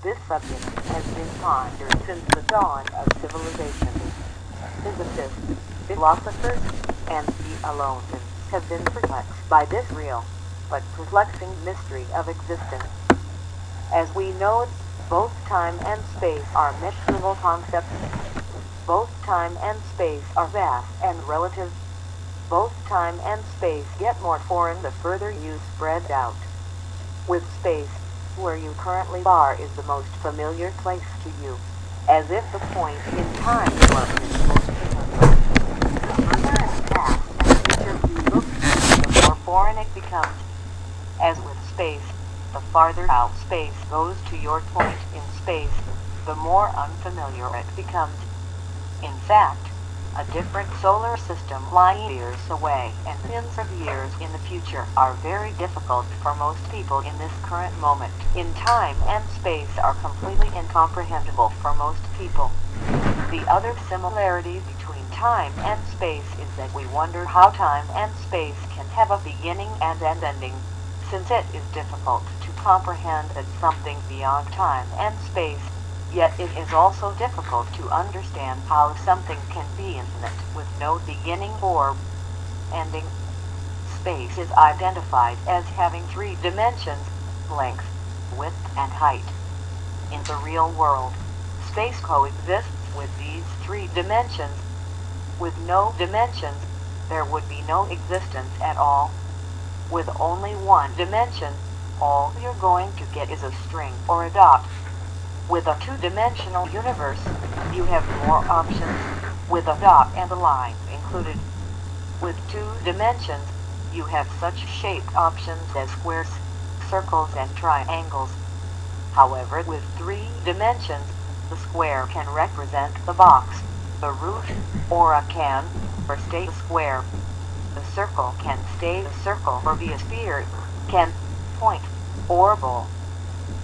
This subject has been pondered since the dawn of civilization. Physicists, philosophers, and theologians have been perplexed by this real, but perplexing mystery of existence. As we know it, both time and space are measurable concepts. Both time and space are vast and relative. Both time and space get more foreign the further you spread out. With space, where you currently are is the most familiar place to you, as if the point in time was its most familiar. The further and past and future you look, the more foreign it becomes. As with space, the farther out space goes to your point in space, the more unfamiliar it becomes. In fact, a different solar system light years away and millions of years in the future are very difficult for most people in this current moment in time, and space are completely incomprehensible for most people. The other similarity between time and space is that we wonder how time and space can have a beginning and an ending, since it is difficult to comprehend that something beyond time and space. Yet it is also difficult to understand how something can be infinite with no beginning or ending. Space is identified as having three dimensions: length, width, and height. In the real world, space coexists with these three dimensions. With no dimensions, there would be no existence at all. With only one dimension, all you're going to get is a string or a dot. With a two-dimensional universe, you have more options, with a dot and a line included. With two dimensions, you have such shaped options as squares, circles, and triangles. However, with three dimensions, the square can represent the box, the root, or a can, or stay a square. The circle can stay a circle or be a sphere, can, point, or bowl.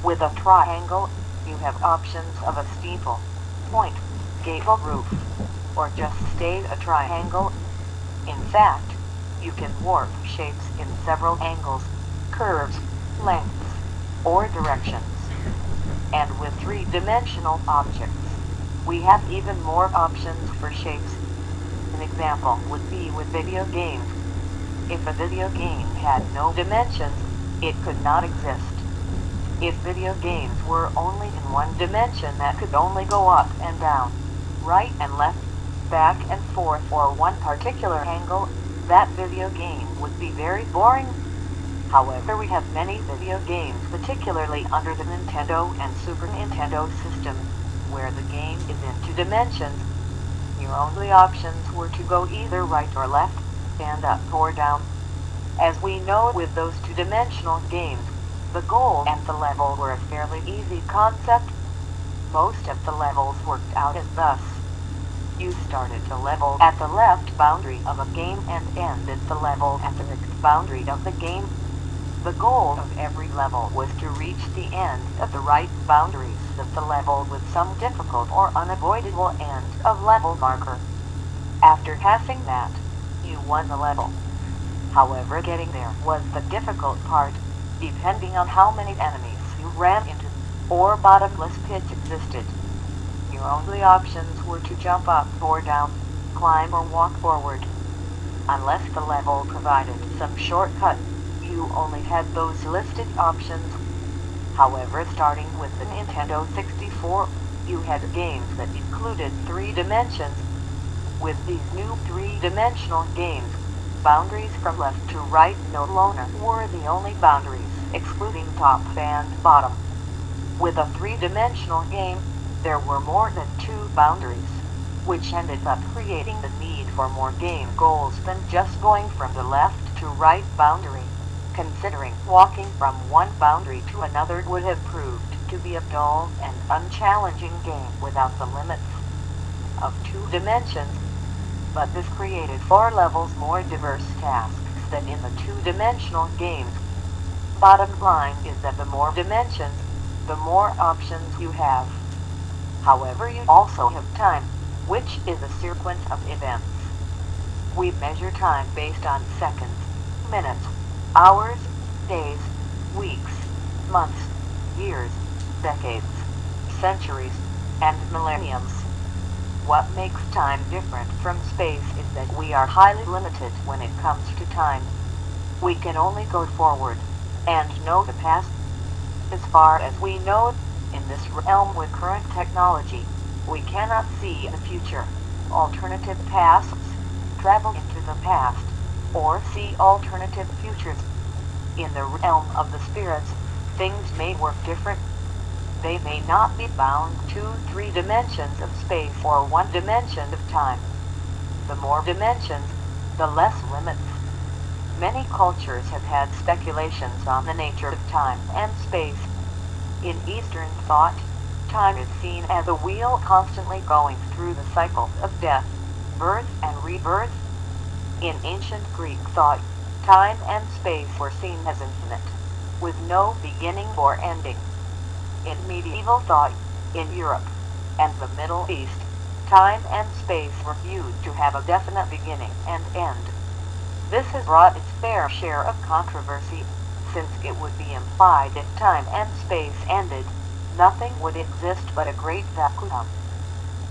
With a triangle, you have options of a steeple, point, gable roof, or just stay a triangle. In fact, you can warp shapes in several angles, curves, lengths, or directions. And with three-dimensional objects, we have even more options for shapes. An example would be with video games. If a video game had no dimensions, it could not exist. If video games were only in one dimension that could only go up and down, right and left, back and forth, or one particular angle, that video game would be very boring. However, we have many video games, particularly under the Nintendo and Super Nintendo systems, where the game is in two dimensions. Your only options were to go either right or left, stand up or down. As we know, with those two-dimensional games, the goal and the level were a fairly easy concept. Most of the levels worked out as thus. You started the level at the left boundary of a game and ended the level at the next boundary of the game. The goal of every level was to reach the end of the right boundaries of the level with some difficult or unavoidable end of level marker. After passing that, you won the level. However, getting there was the difficult part, depending on how many enemies you ran into, or bottomless pits existed. Your only options were to jump up or down, climb or walk forward. Unless the level provided some shortcut, you only had those listed options. However, starting with the Nintendo 64, you had games that included three dimensions. With these new three-dimensional games, boundaries from left to right no longer were the only boundaries, excluding top and bottom. With a three-dimensional game, there were more than two boundaries, which ended up creating the need for more game goals than just going from the left to right boundary. Considering walking from one boundary to another would have proved to be a dull and unchallenging game without the limits of two dimensions. But this created 4 levels more diverse tasks than in the two-dimensional games. Bottom line is that the more dimensions, the more options you have. However, you also have time, which is a sequence of events. We measure time based on seconds, minutes, hours, days, weeks, months, years, decades, centuries, and millenniums. What makes time different from space is that we are highly limited when it comes to time. We can only go forward and know the past. As far as we know, in this realm with current technology, we cannot see the future, alternative paths, travel into the past, or see alternative futures. In the realm of the spirits, things may work different. They may not be bound to 3 dimensions of space or 1 dimension of time. The more dimensions, the less limits. Many cultures have had speculations on the nature of time and space. In Eastern thought, time is seen as a wheel constantly going through the cycle of death, birth and rebirth. In ancient Greek thought, time and space were seen as infinite, with no beginning or ending. In medieval thought, in Europe and the Middle East, time and space were viewed to have a definite beginning and end. This has brought its fair share of controversy, since it would be implied if time and space ended, nothing would exist but a great vacuum.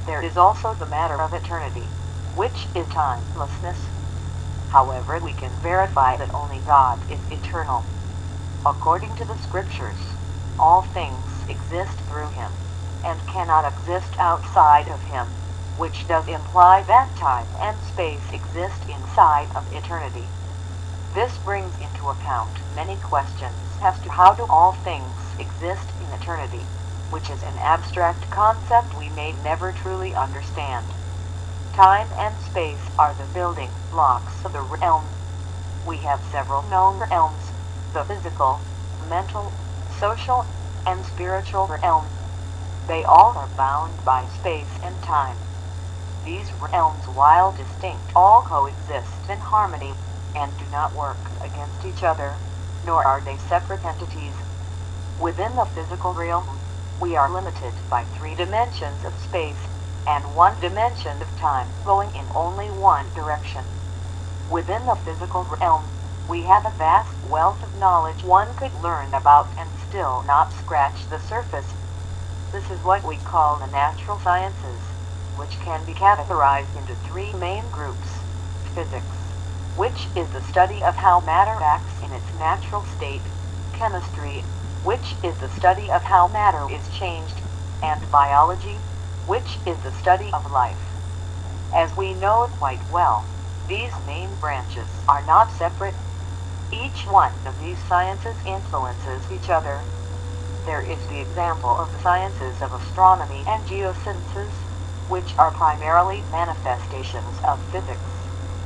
There is also the matter of eternity, which is timelessness. However, we can verify that only God is eternal. According to the scriptures, all things exist through him, and cannot exist outside of him, which does imply that time and space exist inside of eternity. This brings into account many questions as to how do all things exist in eternity, which is an abstract concept we may never truly understand. Time and space are the building blocks of the realm. We have several known realms: the physical, mental, social, and spiritual realm. They all are bound by space and time. These realms, while distinct, all coexist in harmony, and do not work against each other, nor are they separate entities. Within the physical realm, we are limited by 3 dimensions of space, and 1 dimension of time, going in only one direction. Within the physical realm, we have a vast wealth of knowledge one could learn about and still not scratch the surface. This is what we call the natural sciences, which can be categorized into 3 main groups. Physics, which is the study of how matter acts in its natural state; chemistry, which is the study of how matter is changed; and biology, which is the study of life. As we know quite well, these main branches are not separate. Each one of these sciences influences each other. There is the example of the sciences of astronomy and geosciences, which are primarily manifestations of physics,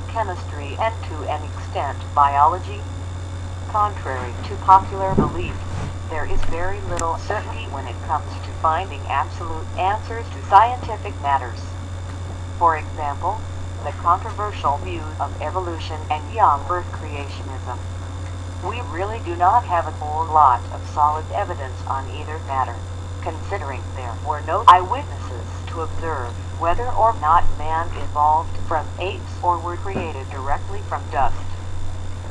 chemistry, and to an extent biology. Contrary to popular belief, there is very little certainty when it comes to finding absolute answers to scientific matters. For example, the controversial views of evolution and young earth creationism. We really do not have a whole lot of solid evidence on either matter, considering there were no eyewitnesses to observe whether or not man evolved from apes or were created directly from dust.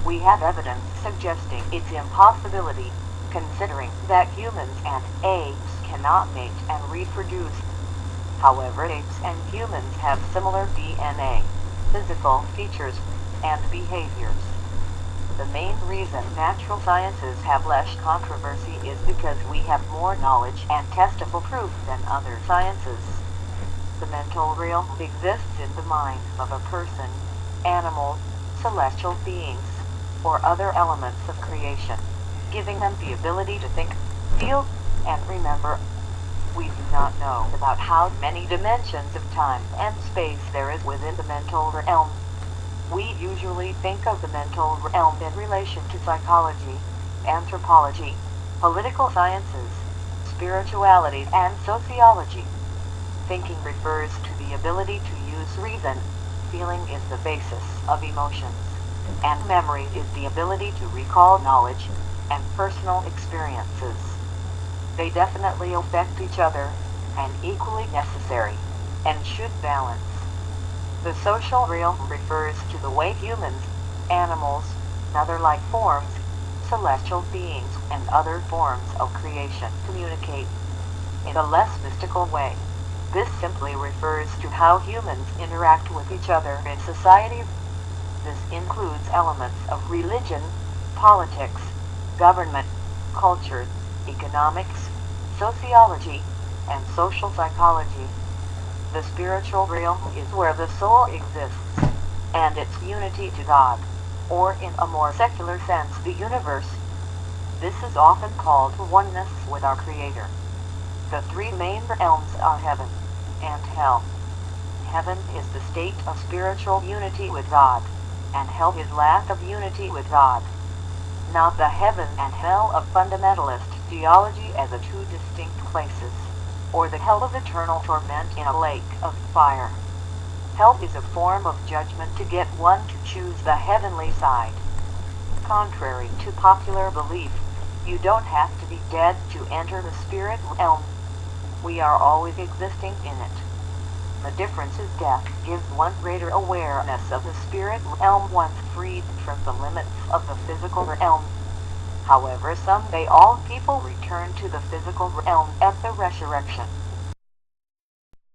We have evidence suggesting its impossibility, considering that humans and apes cannot mate and reproduce. However, apes and humans have similar DNA, physical features, and behaviors. The main reason natural sciences have less controversy is because we have more knowledge and testable proof than other sciences. The mental realm exists in the mind of a person, animal, celestial beings, or other elements of creation, giving them the ability to think, feel, and remember. We do not know about how many dimensions of time and space there is within the mental realm. We usually think of the mental realm in relation to psychology, anthropology, political sciences, spirituality, and sociology. Thinking refers to the ability to use reason, feeling is the basis of emotions, and memory is the ability to recall knowledge and personal experiences. They definitely affect each other, and equally necessary, and should balance. The social realm refers to the way humans, animals, and other life forms celestial beings and other forms of creation communicate in a less mystical way. This simply refers to how humans interact with each other in society. This includes elements of religion, politics, government, culture, economics, sociology, and social psychology. The spiritual realm is where the soul exists, and its unity to God, or in a more secular sense, the universe. This is often called oneness with our Creator. The three main realms are heaven and hell. Heaven is the state of spiritual unity with God, and hell is lack of unity with God. Not the heaven and hell of fundamentalist theology as the two distinct places, or the hell of eternal torment in a lake of fire. Hell is a form of judgment to get one to choose the heavenly side. Contrary to popular belief, you don't have to be dead to enter the spirit realm. We are always existing in it. The difference is death gives one greater awareness of the spirit realm once freed from the limits of the physical realm. However, someday all people return to the physical realm at the resurrection.